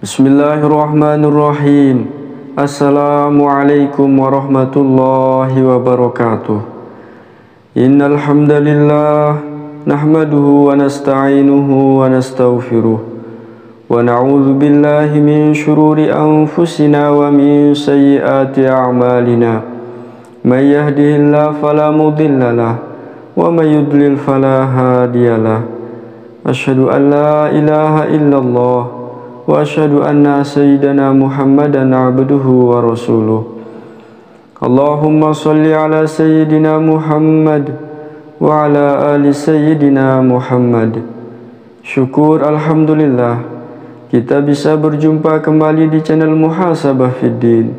Bismillahirrahmanirrahim. Assalamualaikum warahmatullahi wabarakatuh. Innal hamdalillah nahmaduhu wa nasta'inuhu wa nastaghfiruh wa na'udzu billahi min shururi anfusina wa min sayyiati a'malina. May yahdihillahu fala mudhillalah wa may yudlil fala hadiyalah. Asyhadu an la ilaha illallah wa asyhadu anna sayyidana Muhammadan abduhu wa rasuluh. Allahumma salli ala sayyidina Muhammad wa ala ali sayyidina Muhammad. Syukur alhamdulillah kita bisa berjumpa kembali di channel Muhasabah Fiddin.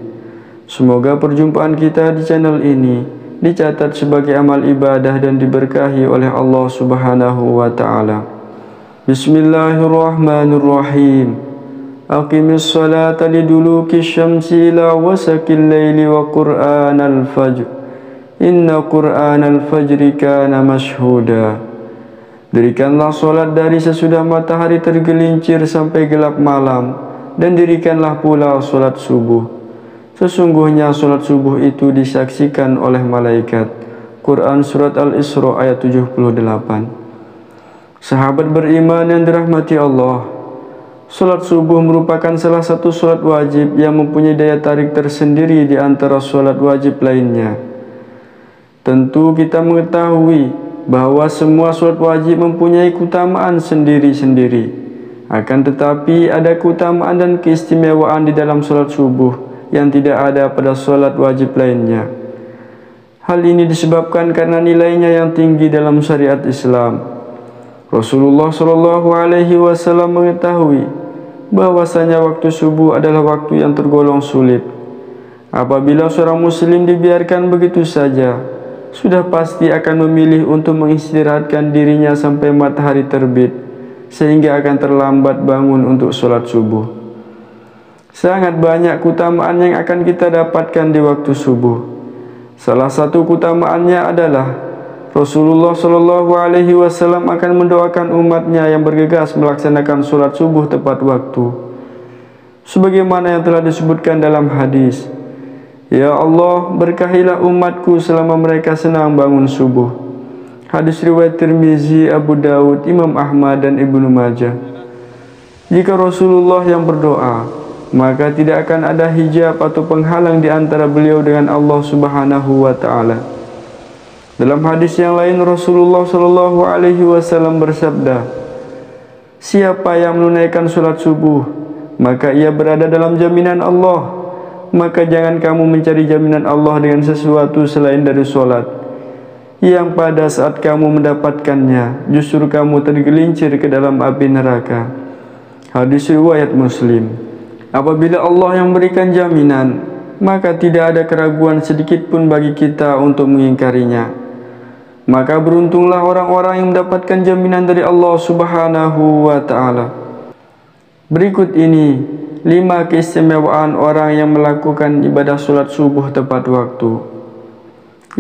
Semoga perjumpaan kita di channel ini dicatat sebagai amal ibadah dan diberkahi oleh Allah Subhanahu wa taala. Bismillahirrahmanirrahim. Aqimis salata liduluki syamsi ila wasakil layli wa qur'anal fajr. Inna qur'anal fajri kana mashhuda. Dirikanlah solat dari sesudah matahari tergelincir sampai gelap malam, dan dirikanlah pula solat subuh. Sesungguhnya solat subuh itu disaksikan oleh malaikat. Quran Surat Al-Isra ayat 78. Sahabat beriman yang dirahmati Allah, solat subuh merupakan salah satu solat wajib yang mempunyai daya tarik tersendiri di antara solat wajib lainnya. Tentu kita mengetahui bahwa semua solat wajib mempunyai keutamaan sendiri-sendiri. Akan tetapi ada keutamaan dan keistimewaan di dalam solat subuh yang tidak ada pada solat wajib lainnya. Hal ini disebabkan karena nilainya yang tinggi dalam syariat Islam. Rasulullah SAW mengetahui bahwasanya waktu subuh adalah waktu yang tergolong sulit. Apabila seorang muslim dibiarkan begitu saja, sudah pasti akan memilih untuk mengistirahatkan dirinya sampai matahari terbit, sehingga akan terlambat bangun untuk sholat subuh. Sangat banyak keutamaan yang akan kita dapatkan di waktu subuh. Salah satu keutamaannya adalah Rasulullah SAW akan mendoakan umatnya yang bergegas melaksanakan sholat subuh tepat waktu, sebagaimana yang telah disebutkan dalam hadis, "Ya Allah, berkahilah umatku selama mereka senang bangun subuh." Hadis riwayat Tirmizi, Abu Daud, Imam Ahmad dan Ibnu Majah. Jika Rasulullah yang berdoa, maka tidak akan ada hijab atau penghalang di antara beliau dengan Allah Subhanahu wa taala. Dalam hadis yang lain Rasulullah SAW bersabda, "Siapa yang menunaikan sholat subuh, maka ia berada dalam jaminan Allah. Maka jangan kamu mencari jaminan Allah dengan sesuatu selain dari sholat, yang pada saat kamu mendapatkannya, justru kamu tergelincir ke dalam api neraka." Hadis riwayat Muslim. Apabila Allah yang memberikan jaminan, maka tidak ada keraguan sedikit pun bagi kita untuk mengingkarinya. Maka beruntunglah orang-orang yang mendapatkan jaminan dari Allah Subhanahu wa ta'ala. Berikut ini 5 keistimewaan orang yang melakukan ibadah sholat subuh tepat waktu.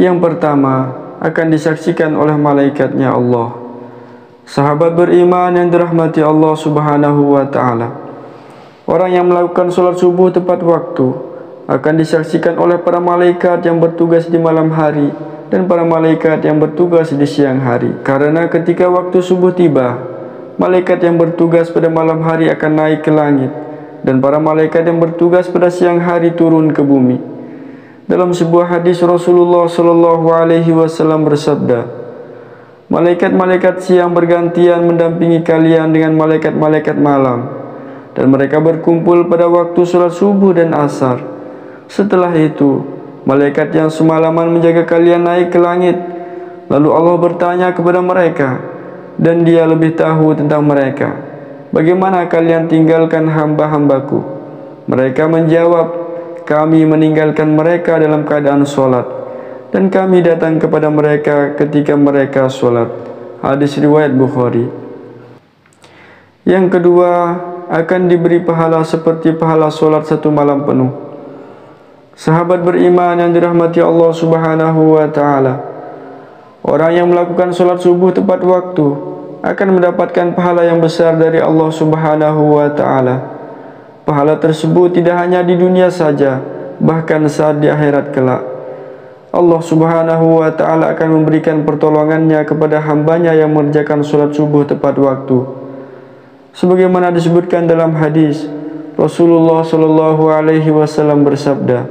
Yang pertama, akan disaksikan oleh malaikatnya Allah. Sahabat beriman yang dirahmati Allah Subhanahu wa ta'ala, orang yang melakukan sholat subuh tepat waktu akan disaksikan oleh para malaikat yang bertugas di malam hari dan para malaikat yang bertugas di siang hari. Karena ketika waktu subuh tiba, malaikat yang bertugas pada malam hari akan naik ke langit, dan para malaikat yang bertugas pada siang hari turun ke bumi. Dalam sebuah hadis Rasulullah SAW bersabda, "Malaikat-malaikat siang bergantian mendampingi kalian dengan malaikat-malaikat malam, dan mereka berkumpul pada waktu sholat subuh dan asar. Setelah itu, malaikat yang semalaman menjaga kalian naik ke langit. Lalu Allah bertanya kepada mereka, dan Dia lebih tahu tentang mereka, bagaimana kalian tinggalkan hamba-hambaku?" Mereka menjawab, "Kami meninggalkan mereka dalam keadaan sholat, dan kami datang kepada mereka ketika mereka sholat." Hadis riwayat Bukhari. Yang kedua, akan diberi pahala seperti pahala sholat 1 malam penuh. Sahabat beriman yang dirahmati Allah Subhanahu wa ta'ala, orang yang melakukan sholat subuh tepat waktu akan mendapatkan pahala yang besar dari Allah Subhanahu wa ta'ala. Pahala tersebut tidak hanya di dunia saja, bahkan saat di akhirat kelak. Allah Subhanahu wa ta'ala akan memberikan pertolongannya kepada hambanya yang mengerjakan sholat subuh tepat waktu. Sebagaimana disebutkan dalam hadis, Rasulullah Shallallahu Alaihi Wasallam bersabda,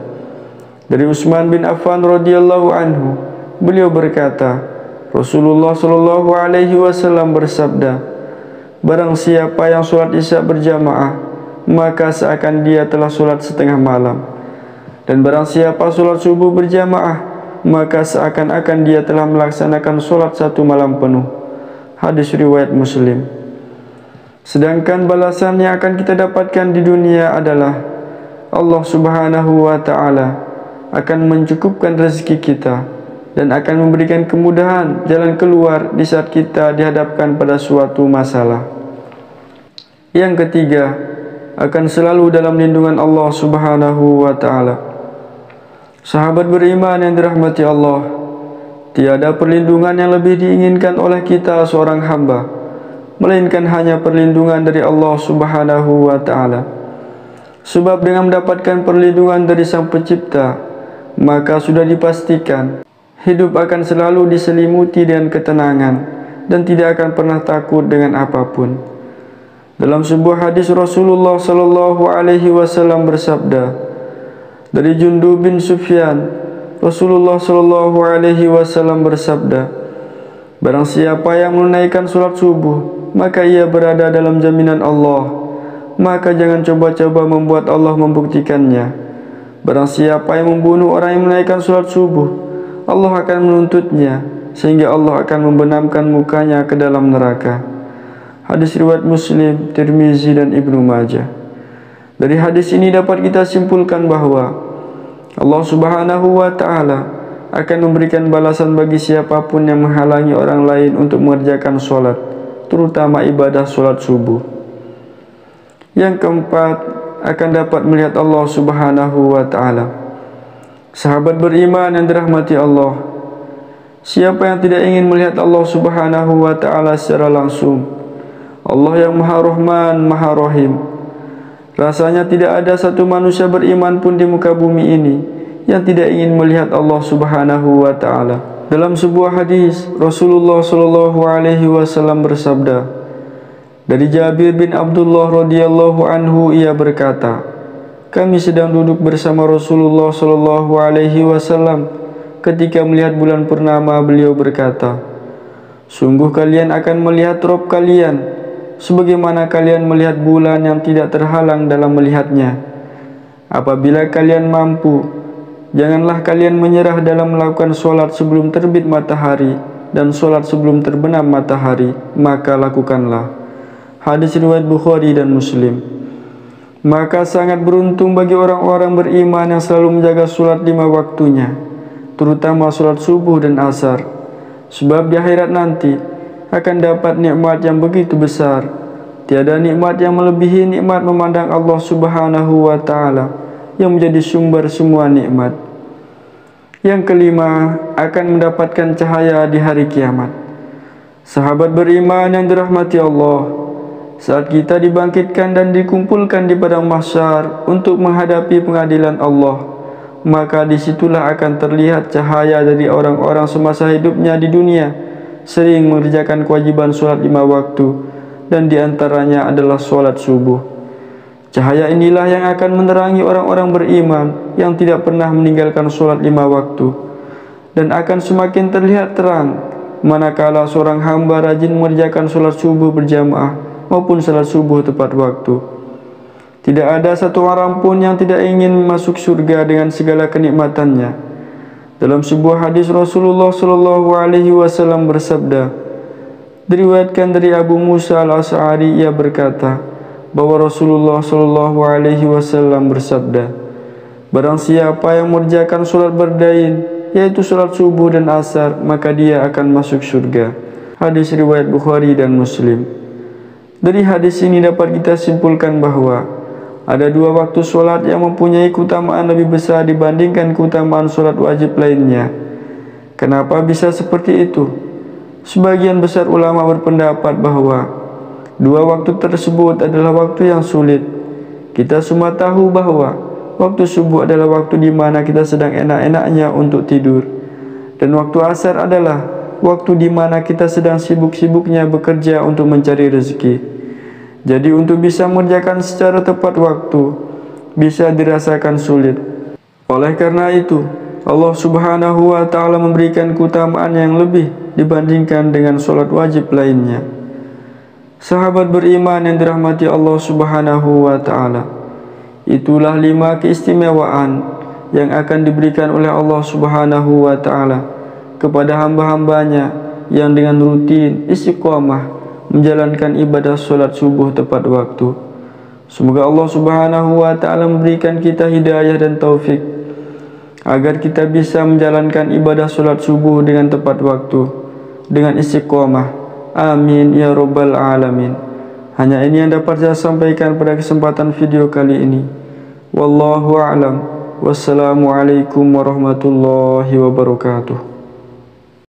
dari Utsman bin Affan radhiyallahu anhu, beliau berkata, Rasulullah Shallallahu Alaihi Wasallam bersabda, barang siapa yang sholat isya berjamaah, maka seakan dia telah sholat setengah malam. Dan barang siapa sholat subuh berjamaah, maka seakan-akan dia telah melaksanakan sholat satu malam penuh. Hadis riwayat Muslim. Sedangkan balasan yang akan kita dapatkan di dunia adalah Allah Subhanahu wa ta'ala akan mencukupkan rezeki kita dan akan memberikan kemudahan jalan keluar di saat kita dihadapkan pada suatu masalah. Yang ketiga, akan selalu dalam lindungan Allah Subhanahu wa ta'ala. Sahabat beriman yang dirahmati Allah, tiada perlindungan yang lebih diinginkan oleh kita seorang hamba, melainkan hanya perlindungan dari Allah Subhanahu wa ta'ala. Sebab dengan mendapatkan perlindungan dari Sang Pencipta, maka sudah dipastikan hidup akan selalu diselimuti dengan ketenangan dan tidak akan pernah takut dengan apapun. Dalam sebuah hadis Rasulullah Shallallahu Alaihi Wasallam bersabda, dari Jundub bin Sufyan, Rasulullah Shallallahu Alaihi Wasallam bersabda, barang siapa yang menunaikan sholat subuh, maka ia berada dalam jaminan Allah, maka jangan coba-coba membuat Allah membuktikannya. Barang siapa yang membunuh orang yang menunaikan sholat subuh, Allah akan menuntutnya, sehingga Allah akan membenamkan mukanya ke dalam neraka. Hadis riwayat Muslim, Tirmizi dan Ibnu Majah. Dari hadis ini dapat kita simpulkan bahwa Allah Subhanahu wa ta'ala akan memberikan balasan bagi siapapun yang menghalangi orang lain untuk mengerjakan sholat, terutama ibadah sholat subuh. Yang keempat, akan dapat melihat Allah Subhanahu wa ta'ala. Sahabat beriman yang dirahmati Allah, siapa yang tidak ingin melihat Allah Subhanahu wa ta'ala secara langsung? Allah yang Maha Rahman, Maha Rahim. Rasanya tidak ada satu manusia beriman pun di muka bumi ini yang tidak ingin melihat Allah Subhanahu wa ta'ala. Dalam sebuah hadis, Rasulullah Shallallahu Alaihi Wasallam bersabda, dari Jabir bin Abdullah radhiyallahu anhu, ia berkata, kami sedang duduk bersama Rasulullah Shallallahu Alaihi Wasallam ketika melihat bulan purnama. Beliau berkata, sungguh kalian akan melihat Rabb kalian sebagaimana kalian melihat bulan yang tidak terhalang dalam melihatnya. Apabila kalian mampu, janganlah kalian menyerah dalam melakukan sholat sebelum terbit matahari dan sholat sebelum terbenam matahari, maka lakukanlah. Hadis riwayat Bukhari dan Muslim. Maka sangat beruntung bagi orang-orang beriman yang selalu menjaga sholat 5 waktunya, terutama sholat subuh dan asar. Sebab di akhirat nanti akan dapat nikmat yang begitu besar. Tiada nikmat yang melebihi nikmat memandang Allah Subhanahu wa ta'ala yang menjadi sumber semua nikmat. Yang kelima, akan mendapatkan cahaya di hari kiamat. Sahabat beriman yang dirahmati Allah, saat kita dibangkitkan dan dikumpulkan di padang mahsyar untuk menghadapi pengadilan Allah, maka disitulah akan terlihat cahaya dari orang-orang semasa hidupnya di dunia, sering mengerjakan kewajiban sholat 5 waktu, dan diantaranya adalah sholat subuh. Cahaya inilah yang akan menerangi orang-orang beriman yang tidak pernah meninggalkan sholat 5 waktu, dan akan semakin terlihat terang manakala seorang hamba rajin mengerjakan sholat subuh berjamaah maupun sholat subuh tepat waktu. Tidak ada satu orang pun yang tidak ingin masuk surga dengan segala kenikmatannya. Dalam sebuah hadis Rasulullah Shallallahu Alaihi Wasallam bersabda, diriwayatkan dari Abu Musa al-Asy'ari, ia berkata bahwa Rasulullah Shallallahu Alaihi Wasallam bersabda, barang siapa yang mengerjakan sholat berdain, yaitu sholat subuh dan asar, maka dia akan masuk surga. Hadis riwayat Bukhari dan Muslim. Dari hadis ini dapat kita simpulkan bahwa ada 2 waktu sholat yang mempunyai keutamaan lebih besar dibandingkan keutamaan sholat wajib lainnya. Kenapa bisa seperti itu? Sebagian besar ulama berpendapat bahwa 2 waktu tersebut adalah waktu yang sulit. Kita semua tahu bahawa waktu subuh adalah waktu di mana kita sedang enak-enaknya untuk tidur, dan waktu asar adalah waktu di mana kita sedang sibuk-sibuknya bekerja untuk mencari rezeki. Jadi untuk bisa mengerjakan secara tepat waktu bisa dirasakan sulit. Oleh karena itu, Allah Subhanahu wa ta'ala memberikan keutamaan yang lebih dibandingkan dengan solat wajib lainnya. Sahabat beriman yang dirahmati Allah Subhanahu wa ta'ala, itulah 5 keistimewaan yang akan diberikan oleh Allah Subhanahu wa ta'ala kepada hamba-hambanya yang dengan rutin istiqamah menjalankan ibadah solat subuh tepat waktu. Semoga Allah Subhanahu wa ta'ala memberikan kita hidayah dan taufik agar kita bisa menjalankan ibadah solat subuh dengan tepat waktu, dengan istiqamah. Amin ya rabbal alamin. Hanya ini yang dapat saya sampaikan pada kesempatan video kali ini. Wallahu a'lam. Wassalamualaikum warahmatullahi wabarakatuh.